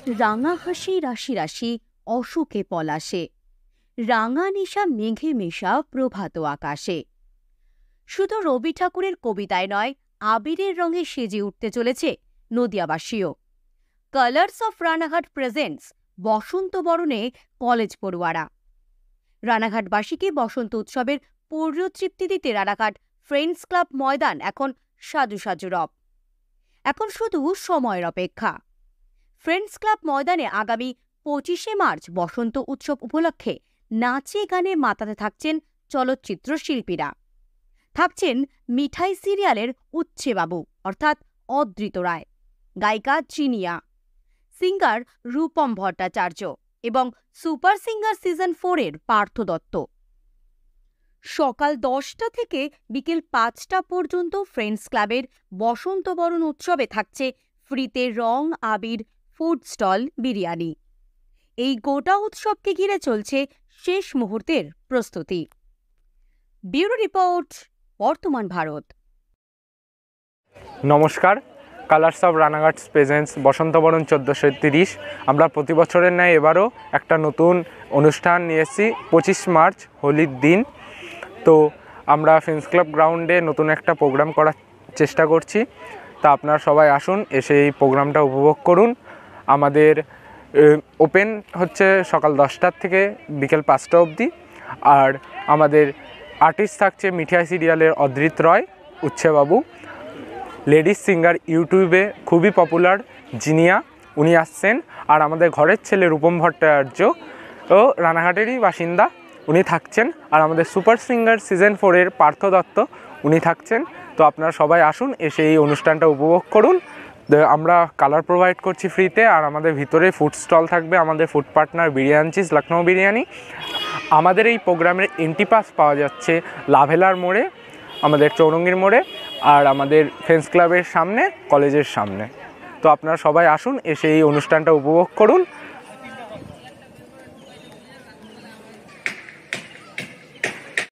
রাঙা হাসি রাশি রাশি অশোকে পলাশে, রাঙা নিশা মেঘে মেশা প্রভাত আকাশে। শুধু রবি ঠাকুরের কবিতায় নয়, আবিরের রঙে সেজে উঠতে চলেছে নদিয়াবাসীও। কালার্স অফ রানাঘাট প্রেজেন্টস বসন্ত বরণে কলেজ পড়ুয়ারা। রানাঘাটবাসীকে বসন্ত উৎসবের পূর্ণতৃপ্তি দিতে রানাঘাট ফ্রেন্ডস ক্লাব ময়দান এখন সাজু সাজু রব। এখন শুধু সময়ের অপেক্ষা। ফ্রেন্ডস ক্লাব ময়দানে আগামী 25শে মার্চ বসন্ত উৎসব উপলক্ষে নাচে গানে মাতাতে থাকছেন চলচ্চিত্র শিল্পীরা। থাকছেন মিঠাই সিরিয়ালের উচ্ছেবাবু অর্থাৎ অদৃত রায়, গায়িকা চিনিয়া, সিঙ্গার রূপম ভট্টাচার্য এবং সুপার সিঙ্গার সিজন 4-এর পার্থ দত্ত। সকাল 10টা থেকে বিকেল 5টা পর্যন্ত ফ্রেন্ডস ক্লাবের বসন্ত বরণ উৎসবে থাকছে ফ্রিতে রং, আবির, ফুড স্টল, বিরিয়ানি। এই গোটা উৎসবকে ঘিরে চলছে শেষ মুহূর্তের প্রস্তুতি। ব্যুরো রিপোর্ট, বর্তমান ভারত। নমস্কার, কালার্স অফ রানাঘাট প্রেজেন্টস বসন্তবরণ 1430। আমরা প্রতি বছরের ন্যায় এবারও একটা নতুন অনুষ্ঠান নিয়ে এসেছি 25 মার্চ হোলির দিন। তো আমরা ফ্রেন্ডস ক্লাব গ্রাউন্ডে নতুন একটা প্রোগ্রাম করার চেষ্টা করছি। তা আপনারা সবাই আসুন, এসে এই প্রোগ্রামটা উপভোগ করুন। আমাদের ওপেন হচ্ছে সকাল 10টার থেকে বিকেল 5টা অবধি। আর আমাদের আর্টিস্ট থাকছে মিঠাই সিরিয়ালের অদৃত রয়, উচ্ছেবাবু। লেডিস সিঙ্গার ইউটিউবে খুবই পপুলার জিনিয়া, উনি আসছেন। আর আমাদের ঘরের ছেলে রূপম ভট্টাচার্য ও রানাঘাটেরই বাসিন্দা, উনি থাকছেন। আর আমাদের সুপার সিঙ্গার সিজন 4-এর পার্থ দত্ত, উনি থাকছেন। তো আপনারা সবাই আসুন, এসে এই অনুষ্ঠানটা উপভোগ করুন। আমরা কালার প্রোভাইড করছি ফ্রিতে। আর আমাদের ভিতরে ফুড স্টল থাকবে, আমাদের ফুড পার্টনার বিরিয়ানিস, লখনৌ বিরিয়ানি। আমাদের এই প্রোগ্রামের এন্ট্রি পাস পাওয়া যাচ্ছে লাভেলার মোড়ে, আমাদের চৌরঙ্গীর মোড়ে, আর আমাদের ফ্রেন্ডস ক্লাবের সামনে, কলেজের সামনে। তো আপনারা সবাই আসুন, এসে এই অনুষ্ঠানটা উপভোগ করুন।